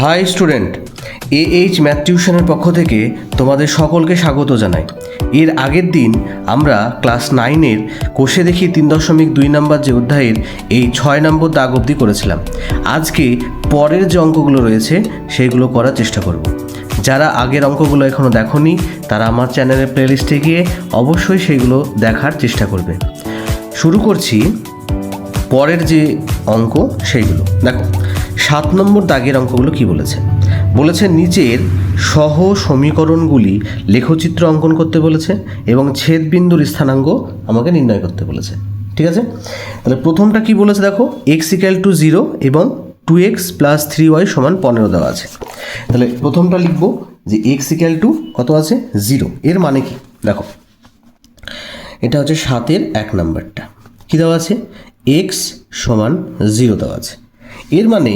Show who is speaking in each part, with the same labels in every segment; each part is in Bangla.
Speaker 1: হাই স্টুডেন্ট, AH ম্যাথ টিউশনের পক্ষ থেকে তোমাদের সকলকে স্বাগত জানাই। এর আগের দিন আমরা ক্লাস 9-এর কোষে দেখি 3.2 নম্বর যে অধ্যায়ের এই 6 নম্বর দাগ অবধি করেছিলাম। আজকে পরের যে অঙ্কগুলো রয়েছে সেইগুলো করার চেষ্টা করব। যারা আগের অঙ্কগুলো এখনও দেখোনি তারা আমার চ্যানেলের প্লেলিস্টে গিয়ে অবশ্যই সেইগুলো দেখার চেষ্টা করবে। শুরু করছি পরের যে অঙ্ক সেইগুলো। দেখো 7 নম্বর দাগের অঙ্কগুলো কি বলেছে। বলেছে নিচের সহ সমীকরণগুলি লেখচিত্র অঙ্কন করতে বলেছে এবং ছেদবিন্দুর স্থানাঙ্ক আমাকে নির্ণয় করতে বলেছে। ঠিক আছে, তাহলে প্রথমটা কি বলেছে দেখো, x=0 এবং 2x + 3y = 15 দেওয়া আছে। তাহলে প্রথমটা লিখবো যে x= কত আছে 0। এর মানে কি দেখো, এটা হচ্ছে 7-এর 1 নম্বরটা কি দেওয়া আছে, x = 0 দেওয়া আছে। এর মানে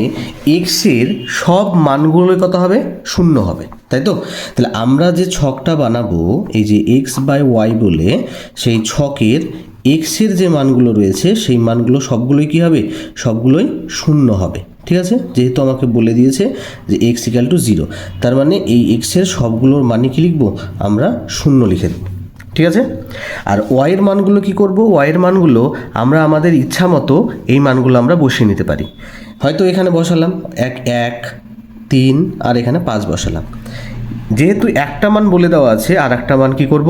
Speaker 1: এক্সের সব মানগুলো কত হবে, 0 হবে, তাই তো। তাহলে আমরা যে ছকটা বানাবো এই যে x/y বলে, সেই ছকের এক্সের যে মানগুলো রয়েছে সেই মানগুলো সবগুলোই কি হবে, সবগুলোই 0 হবে। ঠিক আছে, যেহেতু আমাকে বলে দিয়েছে যে x=0, তার মানে এই এক্সের সবগুলোর মানে কি লিখবো, আমরা 0 লিখে দেবো। ঠিক আছে, আর ওয়াইয়ের মানগুলো কি করব, ওয়াইয়ের মানগুলো আমরা আমাদের ইচ্ছা মতো এই মানগুলো আমরা বসিয়ে নিতে পারি। হয়তো এখানে বসালাম 1, 3 আর এখানে 5 বসালাম। যেহেতু একটা মান বলে দেওয়া আছে, আর একটা মান কি করব,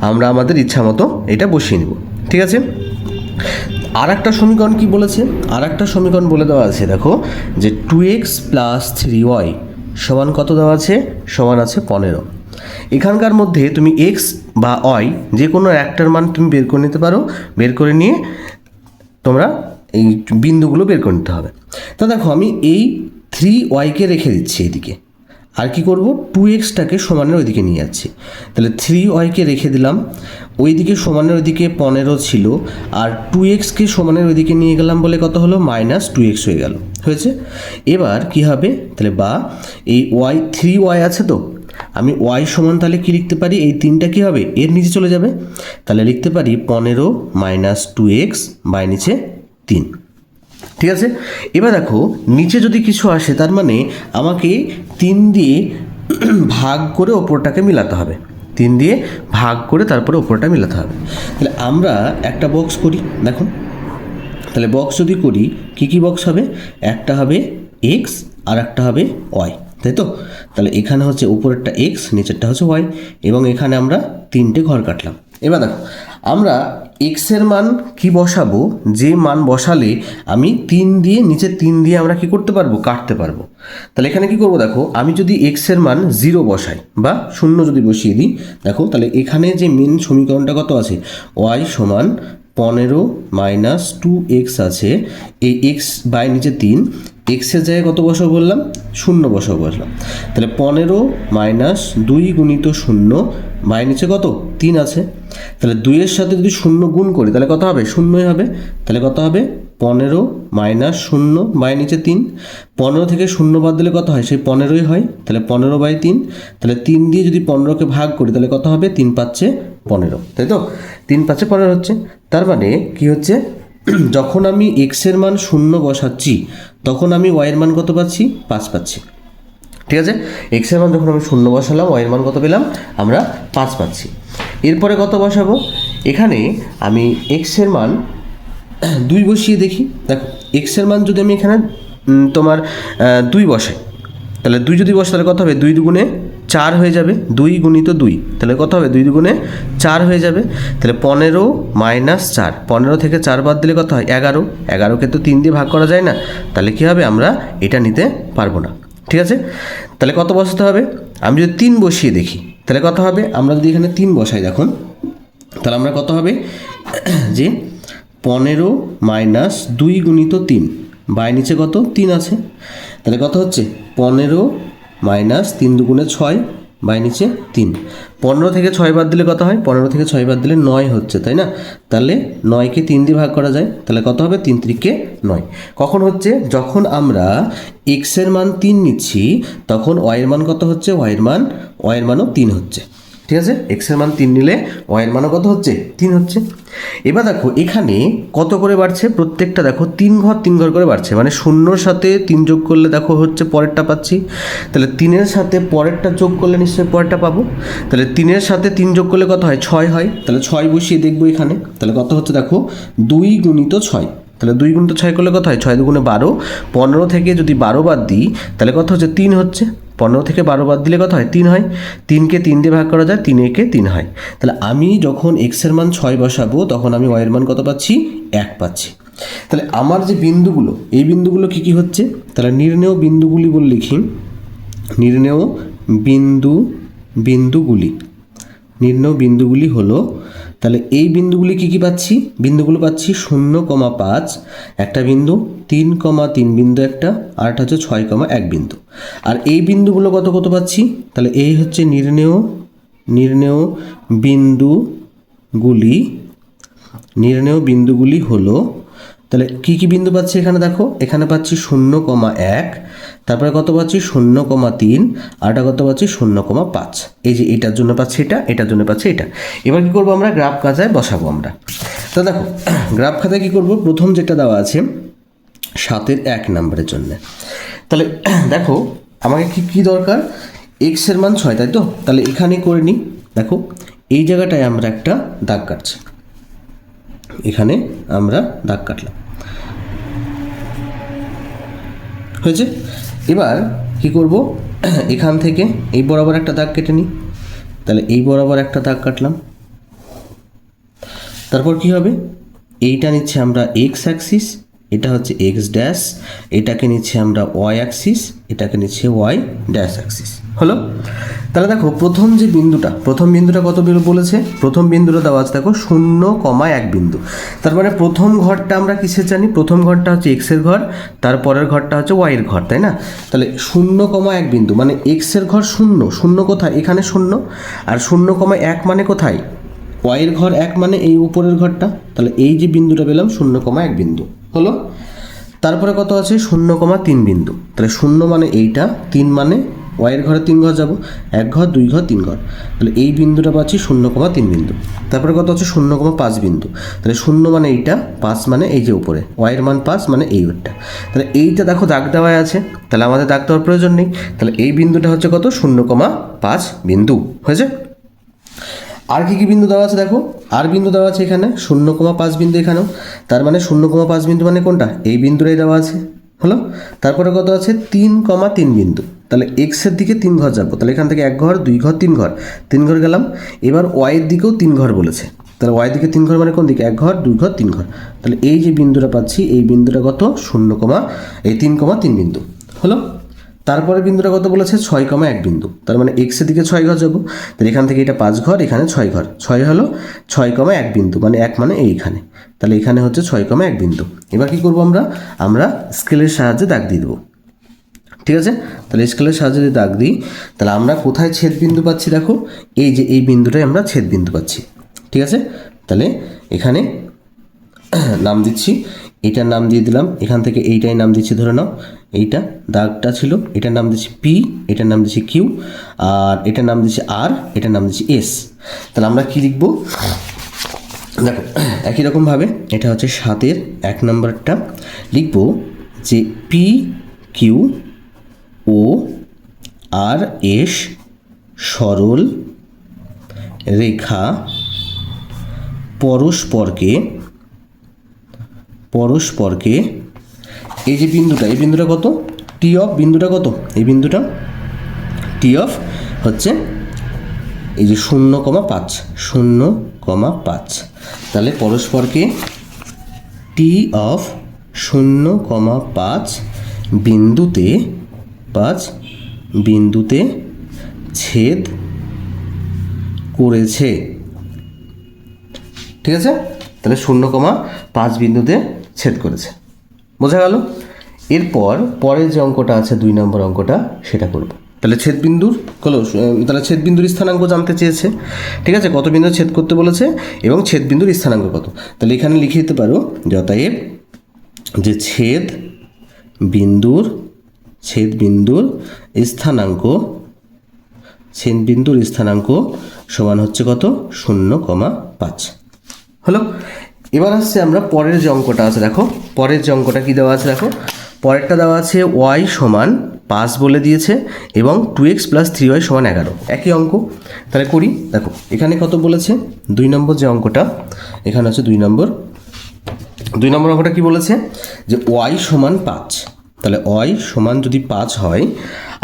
Speaker 1: আমরা আমাদের ইচ্ছা মতো এটা বসিয়ে নিব। ঠিক আছে, আর একটা সমীকরণ কি বলেছে, আর একটা সমীকরণ বলে দেওয়া আছে দেখো, যে 2x + 3y = কত দেওয়া আছে, সমান আছে 15। এখানকার মধ্যে তুমি x বা y যে কোনো একটার মান তুমি বের করে নিতে পারো, বের করে নিয়ে তোমরা এই বিন্দুগুলো বের করে নিতে হবে। তো দেখো আমি এই 3y-কে রেখে দিচ্ছি এইদিকে, আর কি করব 2x-টাকে সমানের ওইদিকে নিয়ে যাচ্ছি। তাহলে 3y-কে রেখে দিলাম, ওইদিকে সমানের ওইদিকে 15 ছিল, আর 2x-কে সমানের ওইদিকে নিয়ে গেলাম বলে কত হলো, -2x হয়ে গেল, হয়েছে। এবার কি হবে, তাহলে বা এই 3y আছে তো, আমি y সমান তাহলে কি লিখতে পারি, এই 3টা কি হবে, এর নিচে চলে যাবে, তাহলে লিখতে পারি 15 - 2x বাই নিচে 3। ঠিক আছে, এবার দেখো নিচে যদি কিছু আসে তার মানে আমাকে 3 দিয়ে ভাগ করে ওপরটাকে মিলাতে হবে, 3 দিয়ে ভাগ করে তারপরে ওপরটা মিলাতে হবে। তাহলে আমরা একটা বক্স করি, দেখো তাহলে বক্স যদি করি কি কি বক্স হবে, একটা হবে x আর একটা হবে y, তাই তো। তাহলে এখানে হচ্ছে উপরেরটা x, নিচেরটা হচ্ছে y, এবং এখানে আমরা 3টে ঘর কাটলাম। এবার দেখো আমরা x-এর মান কি বসাবো, যে মান বসালে আমি 3 দিয়ে নিচে 3 দিয়ে আমরা কি করতে পারবো, কাটতে পারবো। তাহলে এখানে কি করব দেখো, আমি যদি x-এর মান 0 বসাই বা 0 যদি বসিয়ে দিই, দেখো তাহলে এখানে যে মেন সমীকরণটা কত আছে, y = 15 - 2x আছে, এই x বাই নিচে 3, এক্সের জায়গায় কত বসাবো বললাম, 0 বসাবো। তাহলে 15 - 2 × 0 বাই নিচে কত 3 আছে। তাহলে 2-এর সাথে যদি 0 গুণ করি তাহলে কত হবে, 0ই হবে। তাহলে কত হবে 15 - 0 বাই নিচে 3, 15 থেকে 0 বাদ দিলে কত হয়, সেই 15ই হয়। তাহলে 15/3, তাহলে 3 দিয়ে যদি 15কে ভাগ করি তাহলে কত হবে, 3 × 5 = 15, তাই তো। 3 × 5 = 15 হচ্ছে। তার মানে কি হচ্ছে, যখন আমি x-এর মান 0 বসাচ্ছি তখন আমি y-এর মান কত পাচ্ছি, 5 পাচ্ছি। ঠিক আছে, x-এর মান যখন আমি 0 বসালাম, y-এর মান কত পেলাম, আমরা 5 পাচ্ছি। এরপরে কত বসাবো, এখানে আমি x-এর মান 2 বসিয়ে দেখি। দেখো x-এর মান যদি আমি এখানে তোমার 2 বসাই, তাহলে 2 যদি বসে তাহলে কত হবে, 2 × 2 = 4 হয়ে যাবে, 2 × 2 তাহলে কত হবে, 2 × 2 = 4 হয়ে যাবে। তাহলে 15 - 4, 15 থেকে 4 বাদ দিলে কত হয়, 11, 11কে তো 3 দিয়ে ভাগ করা যায় না, তাহলে কী হবে, আমরা এটা নিতে পারবো না। ঠিক আছে, তাহলে কত বসাতে হবে, আমি যদি 3 বসিয়ে দেখি তাহলে কত হবে, আমরা যদি এখানে 3 বসাই দেখুন, তাহলে আমরা কত হবে, যে 15 - 2 × 3 বাই নিচে কত 3 আছে, তাহলে কত হচ্ছে 15 - 3 × 2 = 6 বাই নিচে 3। 15 থেকে 6 বাদ দিলে কত হয়, 15 থেকে 6 বাদ দিলে 9 হচ্ছে, তাই না। তাহলে 9কে 3 দিয়ে ভাগ করা যায়, তাহলে কত হবে, 3 × 3 = 9। কখন হচ্ছে, যখন আমরা x-এর মান 3 নিচ্ছি তখন y-এর মান কত হচ্ছে, y-এর মানও 3 হচ্ছে। ঠিক আছে, এক্সের মান 3 নিলে ওয়াইয়ের মানও কত হচ্ছে 3 হচ্ছে। এবার দেখো এখানে কত করে বাড়ছে, প্রত্যেকটা দেখো 3 ঘর 3 ঘর করে বাড়ছে, মানে শূন্যর সাথে 3 যোগ করলে দেখো হচ্ছে পরেরটা পাচ্ছি, তাহলে 3-এর সাথে পরেরটা যোগ করলে নিশ্চয়ই পরেরটা পাবো, তাহলে 3-এর সাথে 3 যোগ করলে কত হয় 6 হয়, তাহলে 6 বসিয়ে দেখবো এখানে, তাহলে কত হচ্ছে দেখো 2 গুণিত 6, তাহলে 2 গুণিত 6 করলে কত হয় 6 2 গুণে 12, 15 থেকে যদি 12 বাদ দিই তাহলে কত হচ্ছে 3 হচ্ছে, 15 থেকে 12 বাদ দিলে কত হয় 3 হয়, 3কে 3 দিয়ে ভাগ করা যায়, 3 একে 3 হয়, তাহলে আমি যখন এক্সের মান 6 বসাবো তখন আমি ওয়াইয়ের মান কত পাচ্ছি 1 পাচ্ছি। তাহলে আমার যে বিন্দুগুলো, এই বিন্দুগুলো কী কী হচ্ছে, তাহলে নির্ণেয় বিন্দুগুলি বলে লিখি, নির্ণেয় বিন্দুগুলি হলো, তাহলে এই বিন্দুগুলি কী কী পাচ্ছি, বিন্দুগুলো পাচ্ছি 0,5 একটা বিন্দু, 3,3 বিন্দু একটা, আর একটা হচ্ছে 6,1 বিন্দু। আর এই বিন্দুগুলো কত কত পাচ্ছি, তাহলে এই হচ্ছে নির্ণেয় বিন্দুগুলি হলো, তাহলে কী কী বিন্দু পাচ্ছি এখানে দেখো, এখানে পাচ্ছি 0,1, তারপরে কত পাচ্ছি 0,3, আরটা কত পাচ্ছি 0,5, এই যে এটার জন্য পাচ্ছি এটা, এটার জন্য পাচ্ছি এটা। এবার কী করবো আমরা, গ্রাফ খাতায় বসাবো আমরা। তো দেখো গ্রাফ খাতায় কী করবো, প্রথম যেটা দেওয়া আছে 7-এর 1 নম্বরের জন্য, তাহলে দেখো আমাকে কি দরকার, এক্সের মান 6 তাই তো, তাহলে এখানে করে নিই, দেখো এই জায়গাটায় আমরা একটা দাগ কাটছি, এখানে আমরা দাগ কাটলাম, হয়েছে। এবার কি করব, এখান থেকে এই বরাবর একটা দাগ কেটে নিই, তাহলে এই বরাবর একটা দাগ কাটলাম, তারপর কি হবে, এইটা নিচ্ছে আমরা এক্স অ্যাক্সিস, এটা হচ্ছে এক্স ড্যাশ, এটাকে নিচ্ছে আমরা ওয়াই অ্যাক্সিস, এটাকে নিচ্ছে ওয়াই ড্যাশ অ্যাক্সিস, হলো। তাহলে দেখো প্রথম বিন্দুটা কত বলেছে, প্রথম বিন্দুটা দেওয়া আছে দেখো 0,1 বিন্দু, তার মানে প্রথম ঘরটা আমরা কিসের জানি, প্রথম ঘরটা হচ্ছে এক্সের ঘর, তারপরের ঘরটা হচ্ছে ওয়াইয়ের ঘর, তাই না, তাহলে 0,1 বিন্দু মানে এক্সের ঘর 0 কোথায়, এখানে 0, আর 0,1 মানে কোথায়, ওয়াইয়ের ঘর 1 মানে এই উপরের ঘরটা, তাহলে এই যে বিন্দুটা পেলাম 0,1 বিন্দু হলো। তারপরে কত আছে 0,3 বিন্দু, তাহলে 0 মানে এইটা, 3 মানে ওয়াইয়ের ঘরে 3 ঘর যাব, 1 ঘর 2 ঘর 3 ঘর, তাহলে এই বিন্দুটা পাচ্ছি 0,3 বিন্দু। তারপরে কত আছে 0,5 বিন্দু, তাহলে 0 মানে এইটা, 5 মানে এই যে উপরে, ওয়াইয়ের মান 5 মানে এই ওরটা, তাহলে এইটা দেখো দাগ দেওয়া আছে, তাহলে আমাদের দাগ দেওয়ার প্রয়োজন নেই, তাহলে এই বিন্দুটা হচ্ছে কত 0,5 বিন্দু হয়েছে। আর কী কী বিন্দু দেওয়া আছে দেখো, আর বিন্দু দেওয়া আছে এখানে 0,5 বিন্দু এখানেও, তার মানে 0,5 বিন্দু মানে কোনটা, এই বিন্দুটাই দেওয়া আছে, হলো। তারপরে কত আছে 3,3 বিন্দু, তাহলে এক্সের দিকে 3 ঘর যাবো, তাহলে এখান থেকে 1 ঘর 2 ঘর 3 ঘর গেলাম। এবার ওয়াইয়ের দিকেও 3 ঘর বলেছে, তাহলে ওয়াইয়ের দিকে 3 ঘর মানে কোন দিকে, 1 ঘর 2 ঘর 3 ঘর, তাহলে এই যে বিন্দুটা পাচ্ছি এই বিন্দুটা কত 3,3 বিন্দু হলো। তারপরে বিন্দুটা কত বলেছে 6,1 বিন্দু, তার মানে এক্সের দিকে 6 ঘর যাবো, তাহলে এখান থেকে এটা 5 ঘর, এখানে 6 ঘর, 6 হলো 6,1 বিন্দু মানে 1 মানে এইখানে, তাহলে এখানে হচ্ছে 6,1 বিন্দু। এবার কি করব আমরা স্কেলের সাহায্যে দাগ দিয়ে দেবো, ঠিক আছে। তাহলে স্কেলের সাহায্যে যদি দাগ দিই তাহলে আমরা কোথায় ছেদ বিন্দু পাচ্ছি দেখো, এই যে এই বিন্দুটাই আমরা ছেদ বিন্দু পাচ্ছি, ঠিক আছে। তাহলে এখানে নাম দিচ্ছি, এটার নাম দিয়ে দিলাম, এখান থেকে এইটাই নাম দিচ্ছি, ধরে নাও এইটা দাগটা ছিল, এটার নাম দিচ্ছি পি, এটার নাম দিচ্ছি কিউ, আর এটার নাম দিচ্ছি আর, এটার নাম দিচ্ছি এস। তাহলে আমরা কি লিখবো দেখো, একই রকমভাবে এটা হচ্ছে 7-এর 1 নম্বরটা লিখবো যে পি কিউ ও আর এস সরল রেখা পরস্পরকে এই যে বিন্দুটা, এই বিন্দুটা কত, টি অফ বিন্দুটা কত, এই বিন্দুটা টি অফ হচ্ছে এই যে 0,5, তাহলে পরস্পরকে টি অফ 0,5 বিন্দুতে ছেদ করেছে, ঠিক আছে। তাহলে 0,5 বিন্দুতে ছেদ করেছে, বোঝা গেল। এরপর পরের যে অঙ্কটা আছে 2 নম্বর অঙ্কটা সেটা করব। তাহলে ছেদ বিন্দুর স্থানাঙ্ক জানতে চেয়েছে, ঠিক আছে, কত বিন্দু ছেদ করতে বলেছে এবং ছেদ বিন্দুর স্থানাঙ্ক কত। তাহলে এখানে লিখে দিতে পারো যে অতএব যে ছেদ বিন্দুর স্থানাঙ্ক ছেদবিন্দুর স্থানাঙ্ক সমান হচ্ছে কত 0,5 হলো। এবার আসছে আমরা পরের যে অঙ্কটা আছে, দেখো পরের যে অঙ্কটা কী দেওয়া আছে, দেখো পরেরটা দেওয়া আছে y সমান 5 বলে দিয়েছে এবং 2x + 3y সমান 11, একই অঙ্ক। তাহলে করি, দেখো এখানে কত বলেছে 2 নম্বর যে অঙ্কটা, এখানে হচ্ছে 2 নম্বর অঙ্কটা কি বলেছে যে y সমান 5, তাহলে y সমান যদি 5 হয়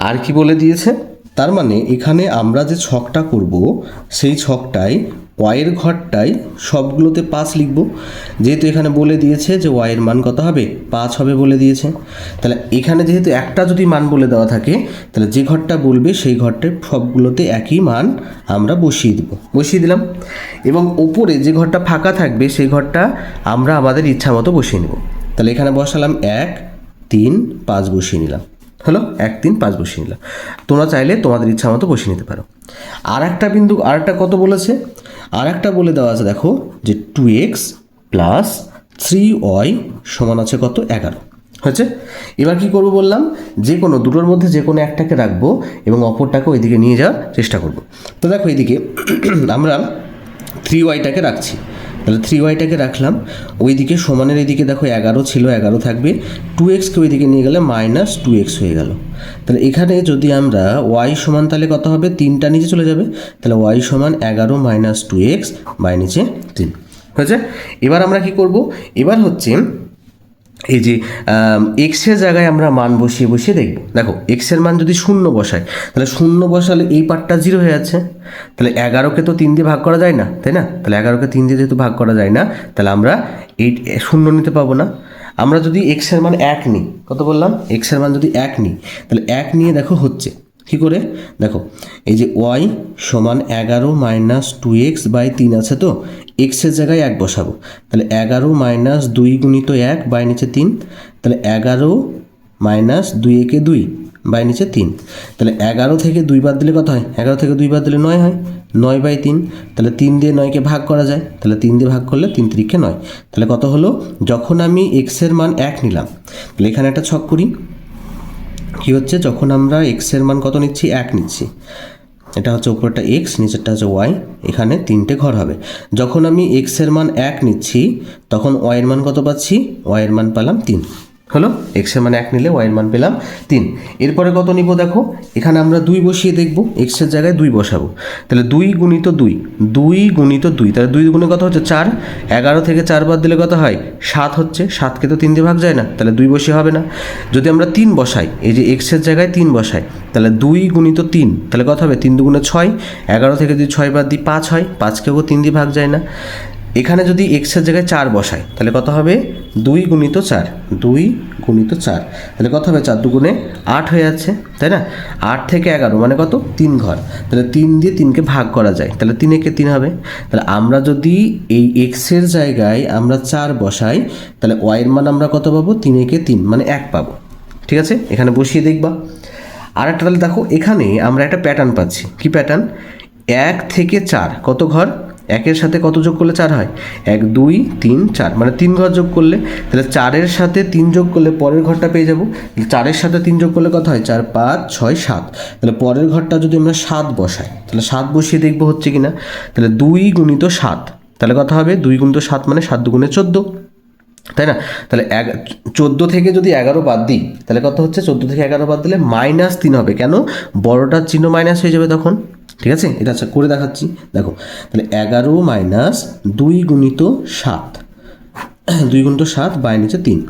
Speaker 1: আর কি বলে দিয়েছে, তার মানে এখানে আমরা যে ছকটা করব সেই ছকটায় ওয়াইয়ের ঘরটায় সবগুলোতে 5 লিখব, যেহেতু এখানে বলে দিয়েছে যে ওয়াইয়ের মান কত হবে 5 হবে বলে দিয়েছে। তাহলে এখানে যেহেতু একটা যদি মান বলে দেওয়া থাকে তাহলে যে ঘরটা বলবে সেই ঘরটায় সবগুলোতে একই মান আমরা বসিয়ে দিলাম এবং ওপরে যে ঘরটা ফাঁকা থাকবে সেই ঘরটা আমরা আমাদের ইচ্ছা মতো বসিয়ে নেব। তাহলে এখানে বসালাম 1 3 5 বসিয়ে নিলাম, হলো 1 3 5 বসিয়ে নিলাম। তোমরা চাইলে তোমাদের ইচ্ছা মতো বসিয়ে নিতে পারো। আর একটা বিন্দু, আর একটা কত বলেছে, আর একটা বলে দেওয়া আছে দেখো যে 2x + 3y সমান আছে কত 11 হয়েছে। এবার কি করব বললাম, যে কোনো দুটোর মধ্যে যে কোনো একটাকে রাখবো এবং অপরটাকে ওইদিকে নিয়ে যাওয়ার চেষ্টা করব। তো দেখো এইদিকে আমরা 3yটাকে রাখছি, তাহলে 3yটাকে রাখলাম, ওইদিকে সমানের এইদিকে দেখো 11 ছিল 11 থাকবে, 2xকে ওইদিকে নিয়ে গেলে -2x হয়ে গেল। তাহলে এখানে যদি আমরা y সমান তাহলে কত হবে, 3টা নিচে চলে যাবে, তাহলে y সমান 11 - 2x বাই নিচে 3 হয়েছে। এবার আমরা কি করব, এবার হচ্ছে এই যে এক্সের জায়গায় আমরা মান বসিয়ে দেখব। দেখো এক্সের মান যদি 0 বসাই তাহলে 0 বসালে এই পার্টটা 0 হয়ে যাচ্ছে, তাহলে 11কে তো 3 দিয়ে ভাগ করা যায় না, তাই না? তাহলে 11কে 3 দিয়ে যেহেতু ভাগ করা যায় না তাহলে আমরা এই 0 নিতে পাবো না। আমরা যদি এক্সের মান 1 নিই, কত বললাম, এক্সের মান যদি 1 নিই তাহলে 1 নিয়ে দেখো হচ্ছে কী করে, দেখো এই যে y সমান 11 - 2x বাই 3 আছে, তো এক্সের জায়গায় 1 বসাবো, তাহলে 11 - 2 × 1 বাই নিচে 3, তাহলে 11 - 2 একে 2 বাই নিচে 3, তাহলে 11 থেকে 2 বাদ দিলে কত হয়, 11 থেকে 2 বাদ দিলে 9 হয়, 9/3, তাহলে 3 দিয়ে 9কে ভাগ করা যায়, তাহলে 3 দিয়ে ভাগ করলে 3 3 9, তাহলে কত হলো, যখন আমি এক্সের মান 1 নিলাম, তাহলে এখানে একটা ছক করি, কী হচ্ছে যখন আমরা এক্সের মান কত নিচ্ছি 1 নিচ্ছি, এটা হচ্ছে উপরটা এক্স নিচেরটা হচ্ছে ওয়াই, এখানে 3টে ঘর হবে। যখন আমি এক্সের মান 1 নিচ্ছি তখন ওয়াইয়ের মান কত পাচ্ছি, ওয়াইয়ের মান পেলাম 3, হলো এক্সের মান 1 নিলে ওয়াইয়ের মান পেলাম 3। এরপরে কত নিব, দেখো এখানে আমরা 2 বসিয়ে দেখব, এক্সের জায়গায় 2 বসাবো, তাহলে 2 × 2 2 × 2, তাহলে 2 গুণে কত হচ্ছে 4, 11 থেকে 4 বাদ দিলে কত হয় 7 হচ্ছে, 7কে তো 3 দিয়ে ভাগ যায় না, তাহলে 2 বসিয়ে হবে না। যদি আমরা 3 বসাই, এই যে এক্সের জায়গায় 3 বসাই, তাহলে 2 × 3 তাহলে কত হবে 3 × 6, 11 থেকে যদি 6 বাদ দিই 5 হয়, 5কেও 3 দিয়ে ভাগ যায় না। এখানে যদি এক্সের জায়গায় 4 বসাই তাহলে কত হবে 2 × 4, 2 × 4 তাহলে কত হবে 4 2 8 হয়ে যাচ্ছে, তাই না? 8 থেকে 11 মানে কত 3 ঘর, তাহলে 3 দিয়ে 3কে ভাগ করা যায়, তাহলে 3 একে 3 হবে। তাহলে আমরা যদি এই এক্সের জায়গায় আমরা 4 বসাই তাহলে ওয়াইয়ের মান আমরা কত পাবো, 3 একে 3 মানে 1 পাবো, ঠিক আছে? এখানে বসিয়ে দেখবা। আর একটা তাহলে দেখো এখানে আমরা একটা প্যাটার্ন পাচ্ছি, কি প্যাটার্ন, 1 থেকে 4 কত ঘর, 1-এর সাথে কত যোগ করলে 4 হয়, 1 2 3 4 মানে 3 ঘর যোগ করলে, তাহলে 4-এর সাথে 3 যোগ করলে পরের ঘরটা পেয়ে যাবো, 4-এর সাথে 3 যোগ করলে কত হয় 4 5 6 7, তাহলে পরের ঘরটা যদি আমরা 7 বসাই তাহলে 7 বসিয়ে দেখবো হচ্ছে কিনা, তাহলে 2 × 7 তাহলে কত হবে 2 × 7 মানে 7 2 14, তাই না? তাহলে 14 থেকে যদি 11 বাদ দিই তাহলে কত হচ্ছে, 14 থেকে 11 বাদ দিলে -3 হবে, কেন বড়টার চিহ্ন মাইনাস হয়ে যাবে তখন, ঠিক আছে? এটা আচ্ছা করে দেখাচ্ছি, দেখো তাহলে 11 - 2 × 7 2 × 7 বাই নিচে 3,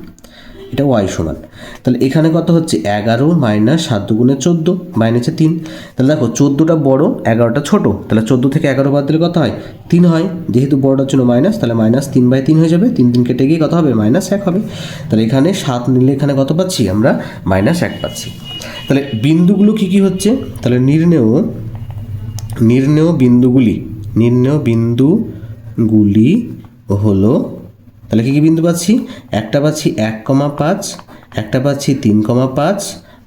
Speaker 1: এটা ওয়াই সমান, তাহলে এখানে কত হচ্ছে 11 - 7 2 14 বাই নিচে 3, তাহলে দেখো 14টা বড় 11টা ছোট, তাহলে 14 থেকে 11 বাদ দিলে কত হয় 3 হয়, যেহেতু বড়টার জন্য মাইনাস তাহলে -3/3 হয়ে যাবে, 3 3 কেটে গিয়ে কত হবে -1 হবে, তাহলে এখানে 7 নিলে এখানে কত পাচ্ছি আমরা -1 পাচ্ছি। তাহলে বিন্দুগুলো কি কি হচ্ছে, তাহলে নির্ণেয় বিন্দুগুলি হলো, তাহলে কী কী বিন্দু পাচ্ছি, একটা পাচ্ছি 1,5, একটা পাচ্ছি 3,5,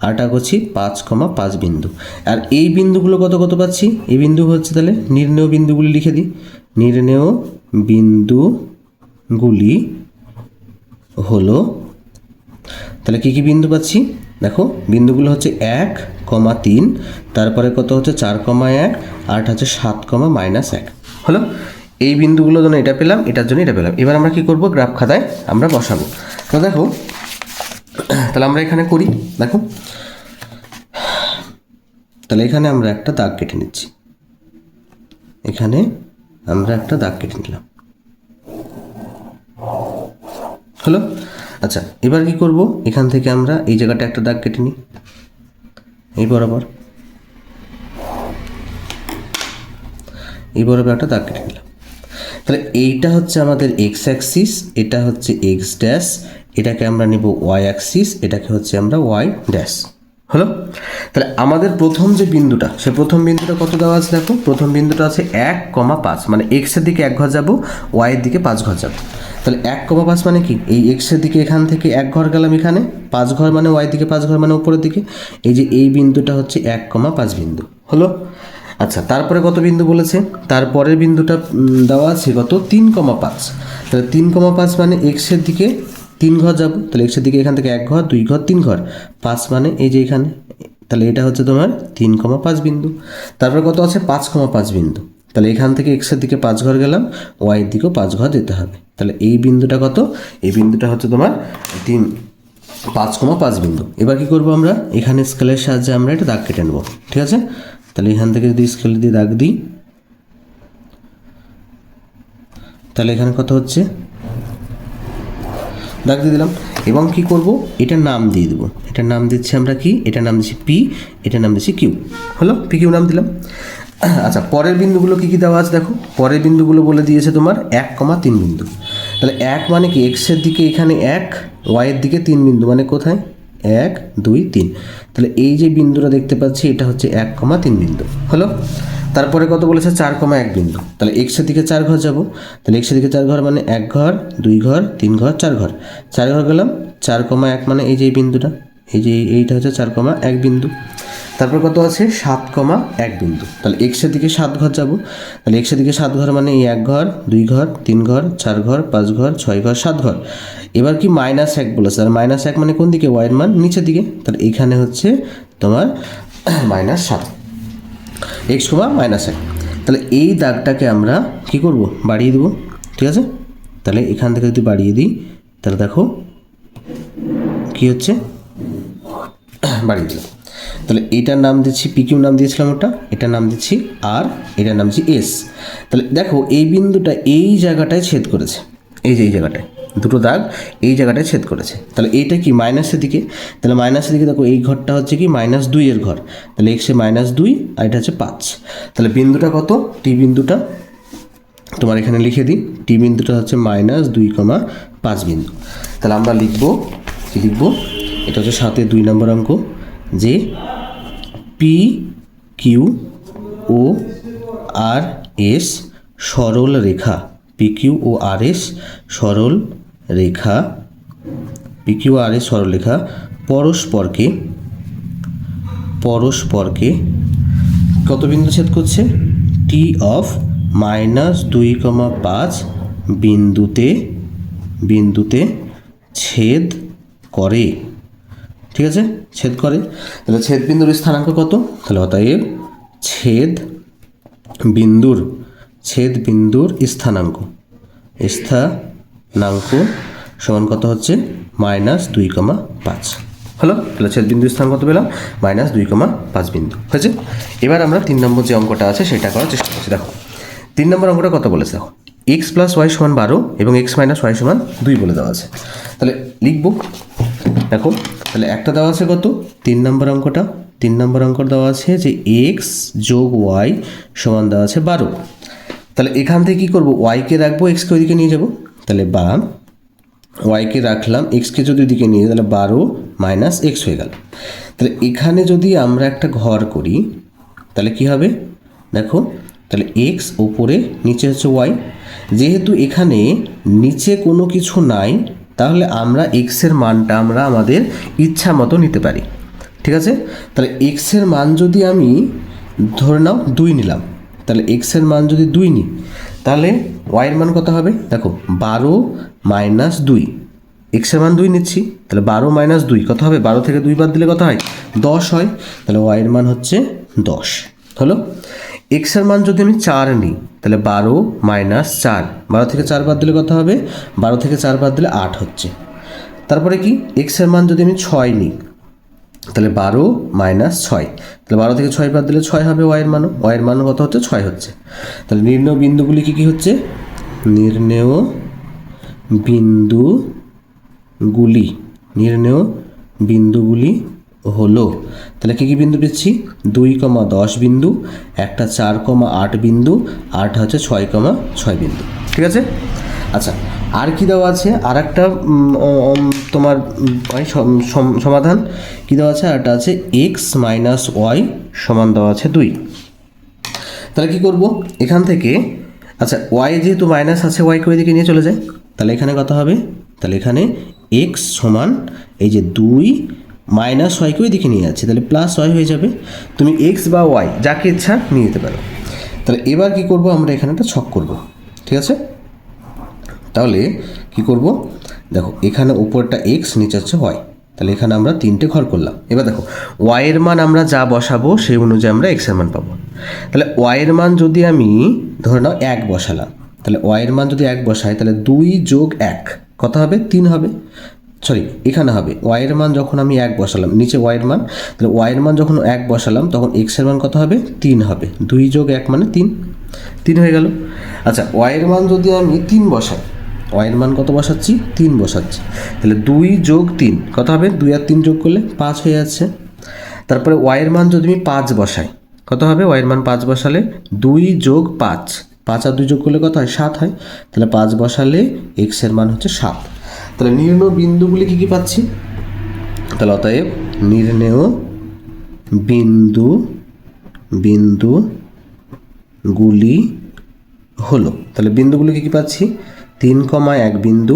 Speaker 1: আরটা করছি 5,5 বিন্দু। আর এই বিন্দুগুলো কত কত পাচ্ছি, এই বিন্দু হচ্ছে, তাহলে নির্ণেয় বিন্দুগুলি লিখে দিই, নির্ণেয় বিন্দুগুলি হলো, তাহলে কী কী বিন্দু পাচ্ছি, দেখো বিন্দুগুলো হচ্ছে 1,3, তারপরে কত হচ্ছে 4,1, আর এটা হচ্ছে 7,-1 হলো। এই বিন্দুগুলোর জন্য এটা পেলাম, এটার জন্য এটা পেলাম। এবার আমরা কি করব, গ্রাফ খাতায় আমরা বসাবো। তো দেখো তাহলে আমরা এখানে করি, দেখো তাহলে এখানে আমরা একটা দাগ কেটে নিচ্ছি, এখানে আমরা একটা দাগ কেটে নিলাম, হলো। আচ্ছা এবার কি করব, এখান থেকে আমরা এই জায়গাটা একটা দাগ কেটে নিই, এই বরাবর একটা দাগ কেটে নিলাম। তাহলে এইটা হচ্ছে আমাদের এক্স অ্যাক্সিস, এটা হচ্ছে এক্স ড্যাশ, এটাকে আমরা নিব ওয়াই অ্যাক্সিস, এটাকে হচ্ছে আমরা ওয়াই ড্যাশ, হলো। তাহলে আমাদের প্রথম যে বিন্দুটা, সে প্রথম বিন্দুটা কত দেওয়া আছে দেখো, প্রথম বিন্দুটা আছে 1,5, মানে এক্সের দিকে 1 ঘর যাব, ওয়াইয়ের দিকে 5 ঘর যাব। তাহলে 1,5 মানে কি, এই এক্সের দিকে এখান থেকে 1 ঘর গেলাম, এখানে 5 ঘর মানে ওয়াই দিকে 5 ঘর মানে উপরের দিকে, এই যে এই বিন্দুটা হচ্ছে 1,5 বিন্দু, হলো। আচ্ছা তারপরে কত বিন্দু বলেছে, তারপরের বিন্দুটা দেওয়া আছে কত 3,5, তাহলে 3,5 মানে এক্সের দিকে 3 ঘর যাব, তাহলে এক্সের দিকে এখান থেকে 1 ঘর 2 ঘর 3 ঘর, 5 মানে এই যে এখানে, তাহলে এটা হচ্ছে তোমার 3,5 বিন্দু। তারপরে কত আছে 5,5 বিন্দু, তাহলে এখান থেকে এক্সের দিকে 5 ঘর গেলাম, ওয়াইয়ের দিকেও 5 ঘর যেতে হবে, তাহলে এই বিন্দুটা কত, এই বিন্দুটা হচ্ছে তোমার 5,5 বিন্দু। এবার কি করব, আমরা এখানে স্কেলের সাহায্যে আমরা এটা দাগ কেটে নেব, ঠিক আছে। তাহলে এখান থেকে যদি স্কেল দিয়ে দাগ দিই, তাহলে এখানে কত হচ্ছে, দাগ দিয়ে দিলাম। এবং কি করব, এটার নাম দিয়ে দেবো, এটার নাম দিচ্ছি আমরা কি, এটার নাম দিচ্ছি পি, এটার নাম দিচ্ছি কিউ, হলো, পি কিউ নাম দিলাম। আচ্ছা পরের বিন্দুগুলো কী কী দেওয়া আছে দেখো, পরের বিন্দুগুলো বলে দিয়েছে তোমার 1,3 বিন্দু। তাহলে 1 মানে কি, এক্সের দিকে এখানে 1, ওয়াইয়ের দিকে 3 বিন্দু, মানে কোথায় 1 2 3, তাহলে এই যে বিন্দুটা দেখতে পাচ্ছি এটা হচ্ছে 1,3 বিন্দু, হলো। তারপরে কত বলেছে 4,1 বিন্দু, তাহলে এক্সের দিকে 4 ঘর যাব, তাহলে এক্সের দিকে 4 ঘর মানে 1 ঘর 2 ঘর 3 ঘর 4 ঘর, 4 ঘর গেলাম, 4,1 মানে এই যে এই বিন্দুটা, এই যে এইটা হচ্ছে 4,1 বিন্দু। তারপর কত আছে 7,1 বিন্দু, তাহলে এক্সের দিকে 7 ঘর যাব, তাহলে এক্সের দিকে 7 ঘর মানে এই 1 ঘর 2 ঘর 3 ঘর 4 ঘর 5 ঘর 6 ঘর 7 ঘর। এবার কি -1 বলেছে, আর -1 মানে কোন দিকে, ওয়াইয়ের মান নিচের দিকে, তাহলে এখানে হচ্ছে তোমার -7, এক্স কমা -1। তাহলে এই দাগটাকে আমরা কি করব, বাড়িয়ে দেবো, ঠিক আছে। তাহলে এখান থেকে যদি বাড়িয়ে দিই, তাহলে দেখো কি হচ্ছে, বাড়িয়ে দিলাম। তাহলে এটার নাম দিচ্ছি পি কিউ নাম দিয়েছিলাম ওটা, এটার নাম দিচ্ছি আর, এটার নাম দিচ্ছি এস। তাহলে দেখো এই বিন্দুটা এই জায়গাটায় ছেদ করেছে, এই যে এই জায়গাটায় দুটো দাগ এই জায়গাটায় ছেদ করেছে, তাহলে এইটা কি মাইনাসের দিকে, তাহলে মাইনাসের দিকে দেখো এই ঘরটা হচ্ছে কি -2 এর ঘর, তাহলে এক্সে -2 আর এটা হচ্ছে 5, তাহলে বিন্দুটা কত, টি বিন্দুটা তোমার এখানে লিখে দিই, টি বিন্দুটা হচ্ছে -2,5 বিন্দু। তাহলে আমরা লিখবো কি, লিখবো এটা হচ্ছে 7-এর 2 নম্বর অঙ্ক, যে পি কিউ ও আর এস সরল রেখা, পি কিউ ও আর এস সরল রেখা, পি কিউ আর এস সরল রেখা পরস্পরকে কত বিন্দু ছেদ করছে, টি অফ -2,5 বিন্দুতে ছেদ করে, ঠিক আছে, ছেদ করে। তাহলে ছেদ বিন্দুর স্থানাঙ্ক কত, তাহলে অতএব ছেদ বিন্দুর স্থানাঙ্ক সমান কত হচ্ছে -2,5, হলো। তাহলে ছেদ বিন্দুর স্থান কত পেলাম, -2,5 বিন্দু হয়েছে। এবার আমরা 3 নম্বর যে অঙ্কটা আছে সেটা করার চেষ্টা করছি। দেখো 3 নম্বর অঙ্কটা কত বলেছে, দেখো x + y = 12 এবং x - y = 2 বলে দেওয়া আছে। তাহলে লিখবো, দেখো তাহলে একটা দেওয়া আছে কত, 3 নম্বর অঙ্কটা, 3 নম্বর অঙ্ক দেওয়া আছে যে x + y সমান দেওয়া আছে 12। তাহলে এখান থেকে কী করবো, ওয়াইকে রাখবো, এক্সকে ওইদিকে নিয়ে যাব, তাহলে বা ওয়াইকে রাখলাম, এক্সকে যদি ওইদিকে নিয়ে, তাহলে 12 - x হয়ে গেল। তাহলে এখানে যদি আমরা একটা ঘর করি তাহলে কি হবে, দেখো তাহলে এক্স ওপরে, নিচে হচ্ছে ওয়াই, যেহেতু এখানে নিচে কোনো কিছু নাই তাহলে আমরা এক্সের মানটা আমরা আমাদের ইচ্ছা মতো নিতে পারি, ঠিক আছে। তাহলে এক্সের মান যদি আমি ধরে নাও 2 নিলাম, তাহলে এক্সের মান যদি 2 নিই তাহলে ওয়াইয়ের মান কত হবে, দেখো 12 - 2, এক্সের মান 2 নিচ্ছি, তাহলে 12 মাইনাস 2 কত হবে? 12 থেকে 2 বাদ দিলে কত হয়? 10 হয়। তাহলে ওয়াইয়ের মান হচ্ছে 10 হলো। এক্সের মান যদি আমি 4 নিই, তাহলে 12 মাইনাস 4, 12 থেকে 4 বাদ দিলে কত হবে? 12 থেকে 4 বাদ দিলে 8 হচ্ছে। তারপরে কি, এক্সের মান যদি আমি 6 নিই, তাহলে 12 মাইনাস 6, তাহলে 12 থেকে 6 বাদ দিলে 6 হবে ওয়াইয়ের মানও কত হচ্ছে? 6 হচ্ছে। তাহলে নির্ণেয় বিন্দুগুলি কী হচ্ছে? নির্ণেয় বিন্দুগুলি হলো, তাহলে কী বিন্দু পেয়েছি? 2,10 বিন্দু, একটা 4,8 বিন্দু, আরটা হচ্ছে 6,6 বিন্দু। ঠিক আছে। আচ্ছা, আর কি দেওয়া আছে? আর একটা তোমার সমাধান কী দেওয়া আছে? আরটা আছে এক্স মাইনাস ওয়াই সমান দেওয়া আছে 2। তাহলে কী করব এখান থেকে? আচ্ছা, ওয়াই যেহেতু মাইনাস আছে, ওয়াইকে ওই দিকে নিয়ে চলে যায়, তাহলে এখানে কত হবে? তাহলে এখানে এক্স সমান এই যে 2 মাইনাস ওয়াইকে ওই দিকে নিয়ে যাচ্ছে, তাহলে প্লাস ওয়াই হয়ে যাবে। তুমি এক্স বা ওয়াই যাকে ইচ্ছা নিয়ে যেতে পারো। তাহলে এবার কি করব? আমরা এখানে একটা ছক করব। ঠিক আছে। তাহলে কি করব? দেখো, এখানে উপরটা এক্স, নিচে হচ্ছে ওয়াই, তাহলে এখানে আমরা 3টে ঘর করলাম। এবার দেখো, ওয়াইয়ের মান আমরা যা বসাবো সেই অনুযায়ী আমরা এক্সের মান পাবো। তাহলে ওয়াইয়ের মান যদি আমি ধরে নাও 1 বসালাম, তাহলে ওয়াইয়ের মান যদি 1 বসাই, তাহলে 2 যোগ 1 কত হবে? 3 হবে। সরি, এখানে হবে ওয়াইয়ের মান যখন আমি 1 বসালাম, নিচে ওয়াইয়ের মান, তাহলে ওয়াইয়ের মান যখন 1 বসালাম তখন এক্সের মান কত হবে? 3 হবে। 2 যোগ 1 মানে 3 হয়ে গেল। আচ্ছা, ওয়াইয়ের মান যদি আমি 3 বসাই, ওয়াইয়ের মান কত বসাচ্ছি? 3 বসাচ্ছি, তাহলে 2 যোগ 3 কত হবে? 2 আর 3 যোগ করলে 5 হয়ে যাচ্ছে। তারপরে ওয়াইয়ের মান যদি আমি 5 বসাই, কত হবে? ওয়াইয়ের মান 5 বসালে 2 যোগ 5, 5 আর 2 যোগ করলে কত হয়? 7 হয়। তাহলে 5 বসালে এক্সের মান হচ্ছে 7। তাহলে নির্ণেয় বিন্দুগুলি কী কী পাচ্ছি? তাহলে অতএব নির্ণেয় বিন্দুগুলি হলো, তাহলে বিন্দুগুলি কী কী পাচ্ছি? 3,1 বিন্দু,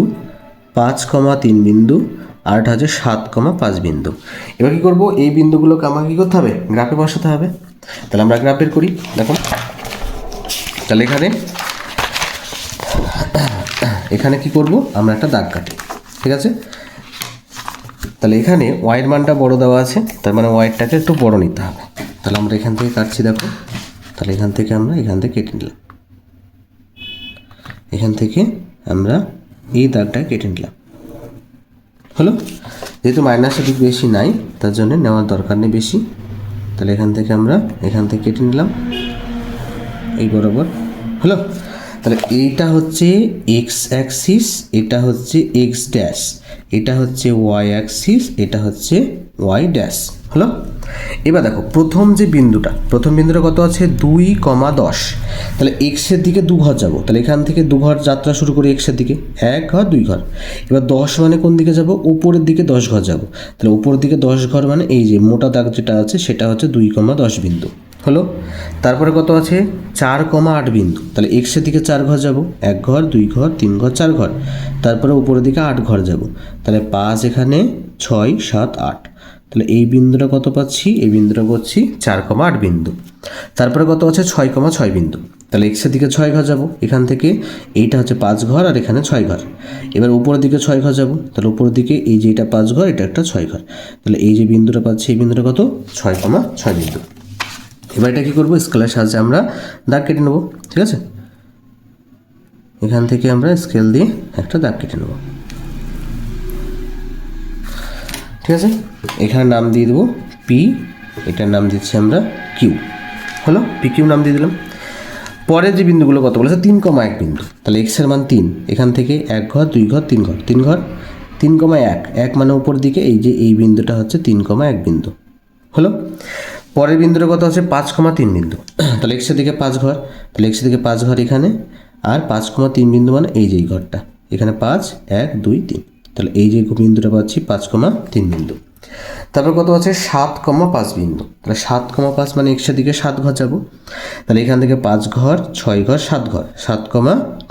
Speaker 1: 5,3 বিন্দু, আর এটা হচ্ছে 7,5 বিন্দু। এবার কী করবো? এই বিন্দুগুলোকে আমাকে কী করতে হবে? গ্রাফে বসাতে হবে। তাহলে আমরা গ্রাফের করি। দেখো, তাহলে এখানে কি করব? আমরা একটা দাগ কাটি। ঠিক আছে। তাহলে এখানে ওয়াইয়ের মানটা বড় দেওয়া আছে, তার মানে ওয়াইটাকে একটু বড় নিতে হবে। তাহলে আমরা এখান থেকে কাটছি। দেখো, তাহলে এখান থেকে কেটে নিলাম, এখান থেকে আমরা এই দাগটা কেটে নিলাম। হলো। যেহেতু মাইনাসের দিক বেশি নাই, তার জন্য নেওয়ার দরকার নেই বেশি। তাহলে এখান থেকে কেটে নিলাম এই বরাবর। হলো। তাহলে এইটা হচ্ছে এক্স অ্যাক্সিস, এটা হচ্ছে এক্স ড্যাশ, এটা হচ্ছে ওয়াই অ্যাক্সিস, এটা হচ্ছে ওয়াই ড্যাশ। হলো। এবার দেখো, প্রথম বিন্দুটা কত আছে? 2,10। তাহলে এক্সের দিকে 2 ঘর যাবো, তাহলে এখান থেকে 2 ঘর যাত্রা শুরু করি এক্সের দিকে, 1 ঘর 2 ঘর। এবার 10 মানে কোন দিকে যাব? উপরের দিকে 10 ঘর যাব। তাহলে উপরের দিকে 10 ঘর মানে এই যে মোটা দাগ যেটা আছে সেটা হচ্ছে 2,10 বিন্দু। হলো। তারপরে কত আছে? 4,8 বিন্দু। তাহলে এক্সের দিকে 4 ঘর যাব, 1 ঘর 2 ঘর 3 ঘর 4 ঘর। তারপরে উপরের দিকে 8 ঘর যাব, তাহলে 5 এখানে 6 7 8। তাহলে এই বিন্দুটা কত পাচ্ছি? এই বিন্দুটা পাচ্ছি 4,8 বিন্দু। তারপরে কত আছে? 6,6 বিন্দু। তাহলে এক্সের দিকে 6 ঘর যাব, এখান থেকে এইটা হচ্ছে 5 ঘর আর এখানে 6 ঘর। এবার উপরের দিকে 6 ঘর যাব, তাহলে উপরের দিকে এই যে এটা 5 ঘর, এটা একটা 6 ঘর। তাহলে এই যে বিন্দুটা পাচ্ছি, এই বিন্দুটা কত? 6,6 বিন্দু। এবার এটা কী করবো? স্কেলের সাহায্যে আমরা দাগ কেটে নেব। ঠিক আছে। এখান থেকে আমরা স্কেল দিয়ে একটা দাগ কেটে নেব। ঠিক আছে। এখানে নাম দিয়ে দেবো পি, এটার নাম দিচ্ছি আমরা কিউ। হলো, পি কিউ নাম দিয়ে দিলাম। পরের যে বিন্দুগুলো কত বলেছে? 3,1 বিন্দু। তাহলে এক্সের মান 3, এখান থেকে 1 ঘর 2 ঘর 3 ঘর 3 ঘর, 3,1 মানে উপর দিকে এই যে এই বিন্দুটা হচ্ছে 3,1 বিন্দু। হলো। পরের বিন্দুটা কত আছে? 5,3 বিন্দু। তাহলে এক্সের দিকে 5 ঘর, তাহলে এক্সের দিকে 5 ঘর এখানে, আর 5,3 বিন্দু মানে এই যে এই ঘরটা, এখানে 5 1 2 3। তাহলে এই যে বিন্দুটা পাচ্ছি 5,3 বিন্দু। তারপর কত আছে? 7,5 বিন্দু। তাহলে 7,5 মানে এক্সের দিকে 7 ঘর যাব, তাহলে এখান থেকে 5 ঘর 6 ঘর 7 ঘর, 7,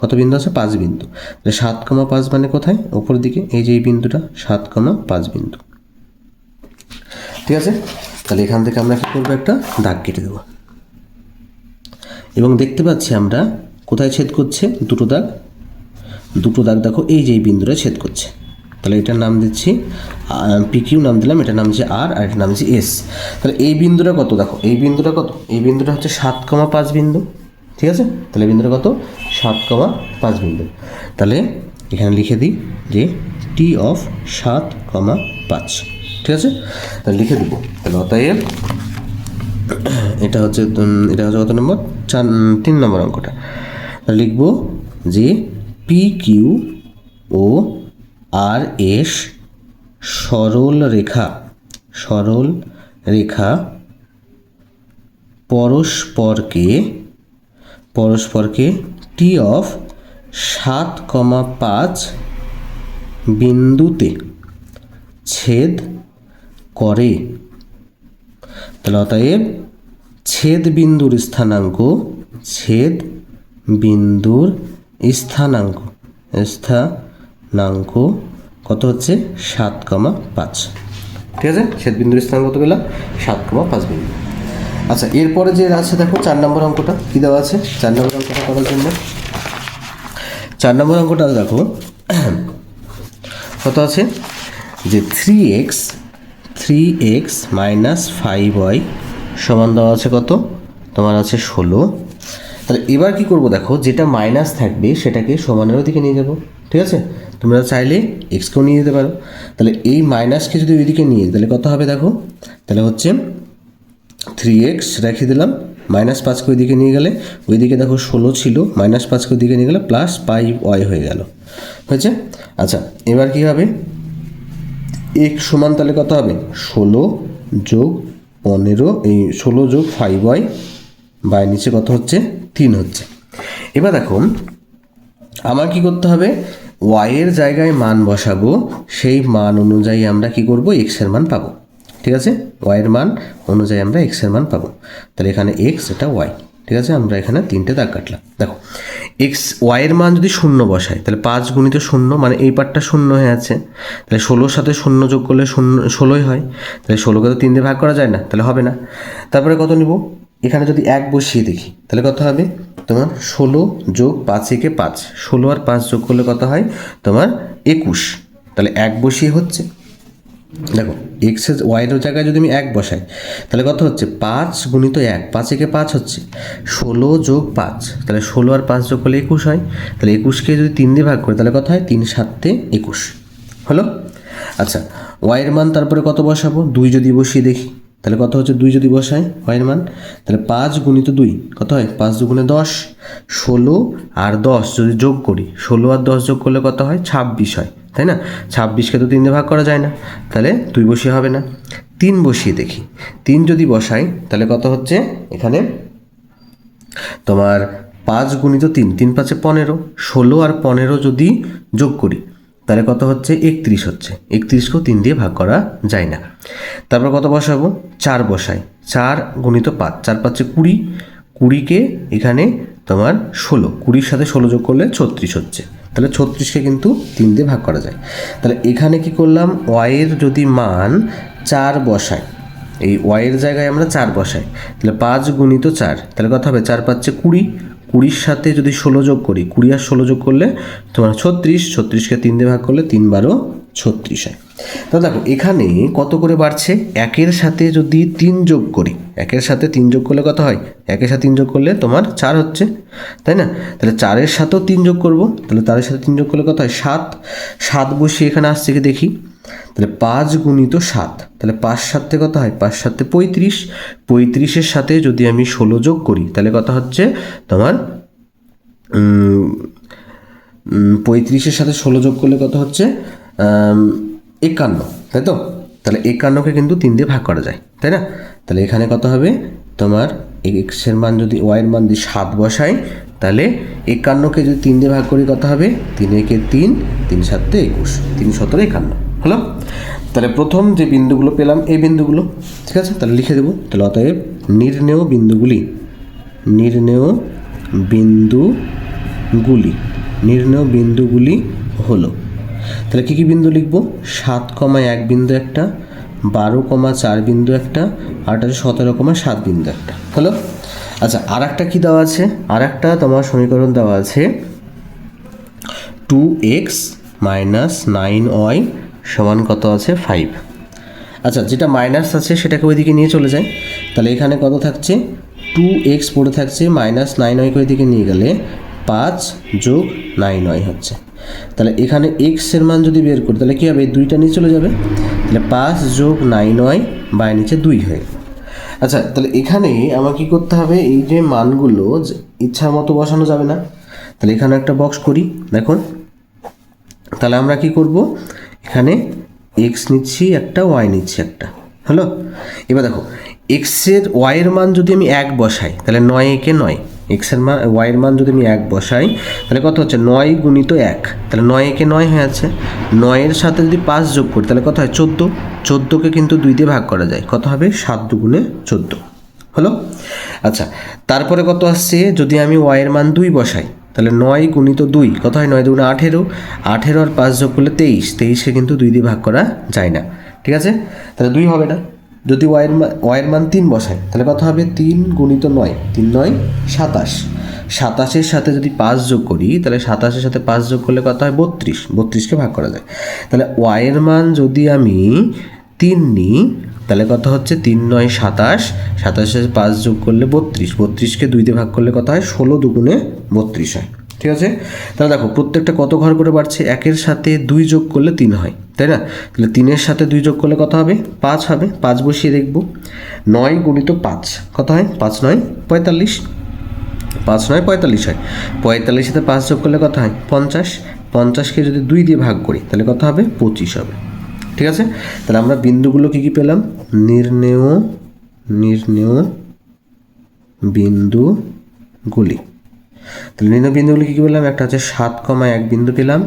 Speaker 1: কত বিন্দু আছে? 5 বিন্দু। তাহলে 7,5 মানে কোথায়? উপর দিকে এই যে এই বিন্দুটা, 7,5 বিন্দু। ঠিক আছে। তাহলে এখান থেকে আমরা কী করবো? একটা দাগ কেটে দেবো। এবং দেখতে পাচ্ছি আমরা কোথায় ছেদ করছে? দুটো দাগ দেখো এই যে এই বিন্দুটা ছেদ করছে। তাহলে এটার নাম দিচ্ছি পি কিউ নাম দিলাম, এটার নাম দিচ্ছি আর এটার নাম দিচ্ছি এস। তাহলে এই বিন্দুটা কত দেখো, এই বিন্দুটা কত, এই বিন্দুটা হচ্ছে 7,5 বিন্দু, ঠিক আছে। তাহলে বিন্দুটা কত, 7,5 বিন্দু। তাহলে এখানে লিখে দিই যে টি অফ 7,5, ঠিক আছে। তাহলে লিখে দেবো। তাহলে অতএব এটা হচ্ছে কত নম্বর, 3 নম্বর অঙ্কটা। তাহলে লিখবো যে পি কিউ ও আর এস সরল রেখা পরস্পরকে টি অফ 7,5 বিন্দুতে ছেদ করে। তাহলে অতএব ছেদ বিন্দুর স্থানাঙ্ক কত হচ্ছে 7,5, ঠিক আছে। ছেদ বিন্দুর স্থানাঙ্ক কত পেলাম, 7,5 বিন্দু। আচ্ছা, এরপরে যে আছে দেখো 4 নম্বর অঙ্কটা কী দেওয়া আছে। 4 নম্বর অঙ্কটা করার জন্য 4 নম্বর অঙ্কটা দেখো কত আছে, যে 3x মাইনাস 5y সমান দেওয়া আছে কত, তোমার আছে 16। তাহলে এবার কি করব দেখো, যেটা মাইনাস থাকবে সেটাকে সমানের দিকে নিয়ে যাব, ঠিক আছে। তোমরা চাইলে এক্সকেও নিয়ে যেতে পারো। তাহলে এই মাইনাসকে যদি ওইদিকে নিয়ে তাহলে কত হবে দেখো, তাহলে হচ্ছে 3x রেখে দিলাম, -5কে ওইদিকে নিয়ে গেলে ওইদিকে দেখো 16 ছিল, -5কে ওইদিকে নিয়ে গেলে +5y হয়ে গেল, হয়েছে। আচ্ছা, এবার কি হবে, x সমান তাহলে কত হবে 16 যোগ 15, এই 16 যোগ 5y বাই নিচে কত হচ্ছে 3 হচ্ছে। এবার দেখো আমার কি করতে হবে, y এর জায়গায় মান বসাবো, সেই মান অনুযায়ী আমরা কি করব, x এর মান পাবো, ঠিক আছে। y এর মান অনুযায়ী আমরা x এর মান পাবো। তাহলে এখানে x, এটা y, ঠিক আছে। আমরা এখানে 3টে দাগ কাটলাম। দেখো y এর মান যদি 0 বসাই তাহলে 5 গুণিত 0 মানে এই পার্টটা 0 হয়ে আছে। তাহলে 16 সাথে 0 যোগ করলে 16ই হয়। তাহলে 16কে তো 3 দিয়ে ভাগ করা যায় না, তাহলে হবে না। তারপরে কত নিব, এখানে যদি 1 বসিয়ে দেখি তাহলে কত হবে তোমার 16 যোগ 5 5, 16 আর 5 যোগ করলে কত হয় তোমার 21। তাহলে 1 বসিয়ে হচ্ছে, দেখো ওয়াইয়ের জায়গায় যদি আমি 1 বসাই তাহলে কত হচ্ছে 5 গুণিত 1, 5 5 হচ্ছে 16 যোগ 5, তাহলে 16 আর 5 যোগ করলে 21 হয়। তাহলে 21কে যদি 3 দিয়ে ভাগ করি তাহলে কত হয় 3 7 21 হলো। আচ্ছা, ওয়াইয়ের মান তারপরে কত বসাবো, 2 যদি বসিয়ে দেখি তাহলে কত হচ্ছে, 2 যদি বসাই ওয়াইয়ের মান তাহলে 5 গুণিত 2 কত হয়, 5 2 10, 16 আর 10 যদি যোগ করি, 16 আর 10 যোগ করলে কত হয় 26 হয়, তাই না। 26কে তো 3 দিয়ে ভাগ করা যায় না, তাহলে 2 বসিয়ে হবে না, 3 বসিয়ে দেখি। 3 যদি বসাই তাহলে কত হচ্ছে এখানে তোমার 5 গুণিত 3, 3 5 15, 16 আর 15 যদি যোগ করি তাহলে কত হচ্ছে 31 হচ্ছে। 31কেও 3 দিয়ে ভাগ করা যায় না। তারপর কত বসাবো, 4 বসাই, 4 গুণিত 5, 4 5 20, 20কে এখানে তোমার 16, 20-র সাথে 16 যোগ করলে 36 হচ্ছে। তাহলে 36কে কিন্তু 3 দিয়ে ভাগ করা যায়। তাহলে এখানে কি করলাম, ওয়াইয়ের যদি মান 4 বসাই, এই ওয়াইয়ের জায়গায় আমরা 4 বসাই, তাহলে 5 গুণিত 4 তাহলে কত হবে 4 5 20, 20-র সাথে যদি 16 যোগ করি, 20 আর 16 যোগ করলে তোমার 36, 36কে 3 দিয়ে ভাগ করলে 3 12 36 হয়। তো দেখো এখানে কত করে বাড়ছে, 1-এর সাথে যদি 3 যোগ করি, 1-এর সাথে 3 যোগ করলে কত হয়, 1-এর সাথে 3 যোগ করলে তোমার 4 হচ্ছে, তাই না। তাহলে 4-এর সাথেও 3 যোগ করবো, তাহলে 4-এর সাথে 3 যোগ করলে কত হয় 7, 7 বসিয়ে এখানে আসছে কি দেখি, তাহলে 5 গুণিত 7, তাহলে 5 7 কত হয়, 5 7 35, 35-এর সাথে যদি আমি 16 যোগ করি তাহলে কত হচ্ছে তোমার 35-এর সাথে 16 যোগ করলে কত হচ্ছে 51, তাই তো। তাহলে 51কে কিন্তু 3 দিয়ে ভাগ করা যায়, তাই না। তাহলে এখানে কত হবে তোমার এক্সের মান যদি ওয়াইয়ের মান যদি 7 বসাই তাহলে 51কে যদি 3 দিয়ে ভাগ করি কত হবে, 3 একে 3, 3 7 21, 3 17 51 হলো। তাহলে প্রথম যে বিন্দুগুলো পেলাম এই বিন্দুগুলো, ঠিক আছে। তাহলে লিখে দেবো, তাহলে অতএব নির্ণেয় বিন্দুগুলি হলো, তাহলে কী কী বিন্দু লিখবো, 7,1 বিন্দু একটা, 12,4 বিন্দু একটা, 18 17,7 বিন্দু একটা হলো। আচ্ছা, আর একটা কী দেওয়া আছে, আর একটা তোমার সমীকরণ দেওয়া আছে 2x মাইনাস 9y সমান কত আছে 5। আচ্ছা, যেটা মাইনাস আছে সেটাকে ওইদিকে নিয়ে চলে যায়, তাহলে এখানে কত থাকছে 2x পড়ে থাকছে, মাইনাস 9y ওইদিকে নিয়ে গেলে 5 যোগ 9y হচ্ছে। তাহলে এখানে x এর মান যদি বের করি তাহলে কী হবে, দুইটা নিয়ে চলে যাবে, তাহলে 5 যোগ 9y বাই নিচে 2 হয়ে। আচ্ছা, তাহলে এখানে আমার কী করতে হবে, এই যে মানগুলো ইচ্ছা মতো বসানো যাবে না, তাহলে এখানে একটা বক্স করি। দেখুন, তাহলে আমরা কি করব, এখানে এক্স নিচ্ছি একটা, ওয়াই নিচ্ছি একটা, হলো। এবার দেখো এক্সের ওয়াইয়ের মান যদি আমি 1 বসাই তাহলে 9 একে 9, এক্সের মান ওয়াইয়ের মান যদি আমি 1 বসাই তাহলে কত হচ্ছে 9 গুণিত 1, তাহলে 9 একে 9 হয়ে আছে। 9-এর সাথে যদি 5 যোগ করি তাহলে কত হয় 14, 14কে কিন্তু 2 দিয়ে ভাগ করা যায়, কত হবে 7 দুগুণে 14, হলো। আচ্ছা, তারপরে কত আসছে, যদি আমি ওয়াইয়ের মান 2 বসাই তাহলে 9 গুণিত 2 কত হয়, 9 দুগুণে 18, 18 আর 5 যোগ করলে 23, 23কে কিন্তু 2 দিয়ে ভাগ করা যায় না, ঠিক আছে, তাহলে 2 হবে না। যদি ওয়াইয়ের মান 3 বসাই তাহলে কত হবে 3 গুণিত 9, 3 9 27, 27-এর সাথে যদি 5 যোগ করি তাহলে 27-এর সাথে 5 যোগ করলে কত হয় 32, 32কে ভাগ করা যায়। তাহলে ওয়াইয়ের মান যদি আমি 3 নিই তাহলে কত হচ্ছে 3 9 27, 27-এর 5 যোগ করলে 32, 32কে 2 দিয়ে ভাগ করলে কত হয় 16 দুগুণে 32 হয়, ঠিক আছে। তাহলে দেখো প্রত্যেকটা কত ঘর করে বাড়ছে, 1-এর সাথে 2 যোগ করলে 3 হয়, তাই না, তাহলে 3-এর সাথে 2 যোগ করলে কত হবে 5 হবে, 5 বসিয়ে দেখব, 9 গুণিত 5 কত হয় 5 9 45, 5 9 45 হয়, 45-এর সাথে 5 যোগ করলে কত হয় 50, 50কে যদি 2 দিয়ে ভাগ করি তাহলে কত হবে 25 হবে, ঠিক আছে। তাহলে আমরা বিন্দুগুলো কী কী পেলাম, নির্ণেয় বিন্দুগুলি, তাহলে নির্ণয় বিন্দুগুলি কী কী পেলাম, একটা হচ্ছে 7,1 বিন্দু পেলাম,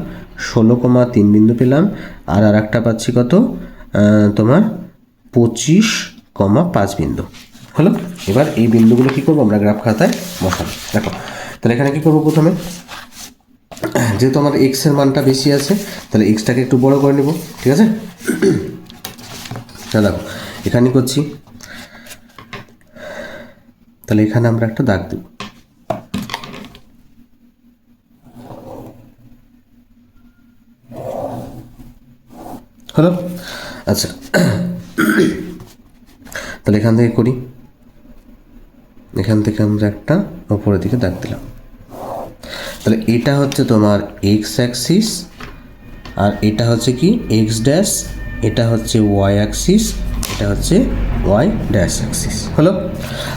Speaker 1: 16,3 বিন্দু পেলাম, আর একটা পাচ্ছি কত তোমার 25,5 বিন্দু, হলো। এবার এই বিন্দুগুলো কী করবো আমরা গ্রাফ খাতায় বসাবো। দেখো তাহলে এখানে কী করবো, প্রথমে যেহেতু আমার এক্সের মানটা বেশি আছে তাহলে এক্সটাকে একটু বড় করে নেব, ঠিক আছে। দেখো এখানে করছি, তাহলে এখানে আমরা একটা দাগ দেব, হলো। আচ্ছা, তাহলে এখান থেকে করি, এখান থেকে আমরা একটা উপরের দিকে দাগ দিলাম, তাহলে এটা হচ্ছে তোমার এক্স অ্যাক্সিস, আর এটা হচ্ছে কি এক্স ড্যাশ, এটা হচ্ছে ওয়াই অ্যাক্সিস, এটা হচ্ছে ওয়াই ড্যাশ অ্যাক্সিস, হলো।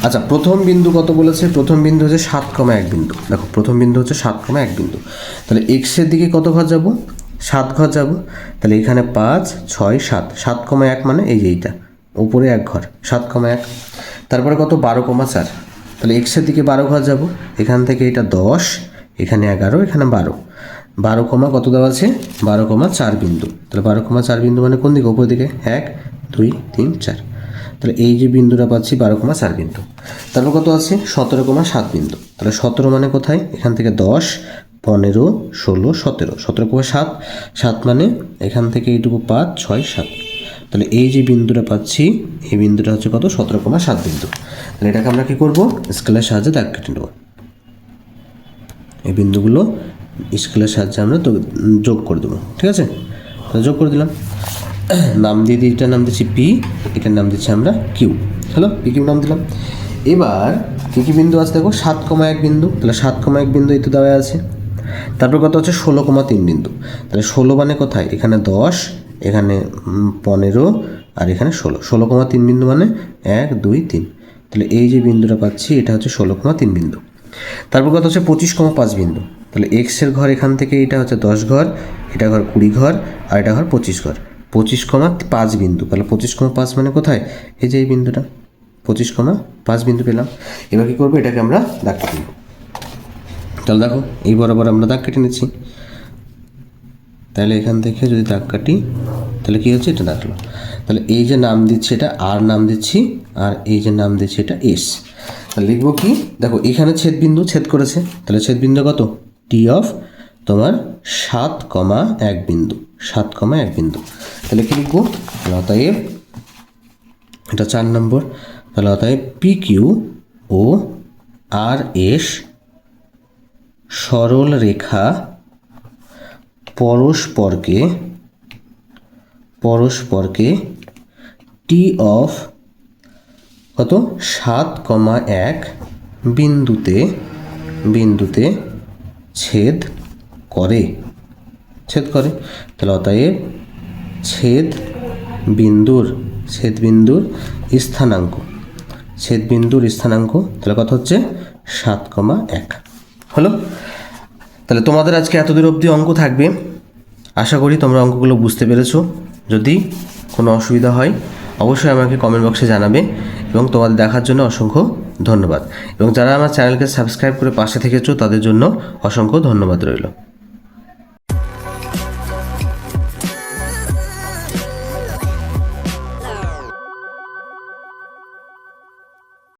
Speaker 1: আচ্ছা, প্রথম বিন্দু কত বলেছে, প্রথম বিন্দু হচ্ছে 7,1 বিন্দু, দেখো প্রথম বিন্দু হচ্ছে 7,1 বিন্দু, তাহলে এক্সের দিকে কত ঘর যাব 7 ঘর যাব, তাহলে এখানে 5 6 7, 7,1 মানে এই যে এইটা উপরে 1 ঘর 7,1, তারপরে কত 12,4, তাহলে এক্সের দিকে 12 ঘর যাব, এখান থেকে এটা 10, এখানে 11, এখানে 12, 12, কত দেওয়া আছে 12,4 বিন্দু, তাহলে 12,4 বিন্দু মানে কোন দিকে, উপর দিকে 1 2 3 4, তাহলে এই যে বিন্দুটা পাচ্ছি 12,4 বিন্দু। তারপর কত আছে 17,7 বিন্দু, তাহলে 17 মানে কোথায়, এখান থেকে 10 15 16 17, 17,7, 7 মানে এখান থেকে এইটুকু 5 6 7, তাহলে এই যে বিন্দুটা পাচ্ছি এই বিন্দুটা হচ্ছে কত 17,7 বিন্দু। তাহলে এটাকে আমরা কী করবো, স্কেলের সাহায্যে দাগ কেটে নেব, এই বিন্দুগুলো স্কেলের সাহায্যে আমরা যোগ করে দেবো, ঠিক আছে। তাহলে যোগ করে দিলাম, নাম দিয়ে দিই, এটার নাম দিচ্ছি পি, এটার নাম দিচ্ছি আমরা কিউ, হ্যালো, পি কিউ নাম দিলাম। এবার কী কী বিন্দু আছে দেখো, 7,1 বিন্দু, তাহলে 7,1 বিন্দু এই তো দেওয়া আছে, তারপর কত হচ্ছে 16,3 বিন্দু, তাহলে 16 মানে কোথায়, এখানে 10 এখানে 15 আর এখানে 16, 16,3 বিন্দু মানে 1 2 3, তাহলে এই যে বিন্দুটা পাচ্ছি এটা হচ্ছে 16,3 বিন্দু। তারপর কত হচ্ছে 25,5 বিন্দু, তাহলে এক্সের ঘর এখান থেকে এটা হচ্ছে 10 ঘর, এটা ঘর 20 ঘর, আর এটা ঘর 25 ঘর, 25,5 বিন্দু, তাহলে 25,5 মানে কোথায়, এই যে এই বিন্দুটা 25,5 বিন্দু পেলাম। এবার কী করবো, এটাকে আমরা দাগ কেটে নেব, তাহলে দেখো এই বরাবর আমরা দাগ কেটে নিচ্ছি, তাহলে এখান থেকে যদি দাগ কাটি তাহলে কী হচ্ছে, এটা দাগলো, তাহলে এই যে নাম দিচ্ছি এটা আর নাম দিচ্ছি, আর এই যে নাম দিচ্ছি এটা এস, তাহলে লিখবো কি, দেখো এখানে ছেদবিন্দু ছেদ করেছে, তাহলে ছেদবিন্দু কত টি অফ তোমার 7,1 বিন্দু, 7,1 বিন্দু, তাহলে কী লিখবো, অতএব এটা 4 নম্বর, তাহলে অতএব পি কিউ ও আর এস সরল রেখা পরস্পরকে টি অফ কত 7,1 বিন্দুতে ছেদ করে তাহলে অতএব ছেদ বিন্দুর স্থানাঙ্ক তাহলে কত হচ্ছে 7,1 হলো। তাহলে তোমাদের আজকে এতদূর অবধি অঙ্ক থাকবে। আশা করি তোমরা অঙ্কগুলো বুঝতে পেরেছো। যদি কোনো অসুবিধা হয় অবশ্যই আমাকে কমেন্ট বক্সে জানাবে এবং তোমাদের দেখার জন্য অসংখ্য ধন্যবাদ। এবং যারা আমার চ্যানেলকে সাবস্ক্রাইব করে পাশে থেকেছো তাদের জন্য অসংখ্য ধন্যবাদ রইল।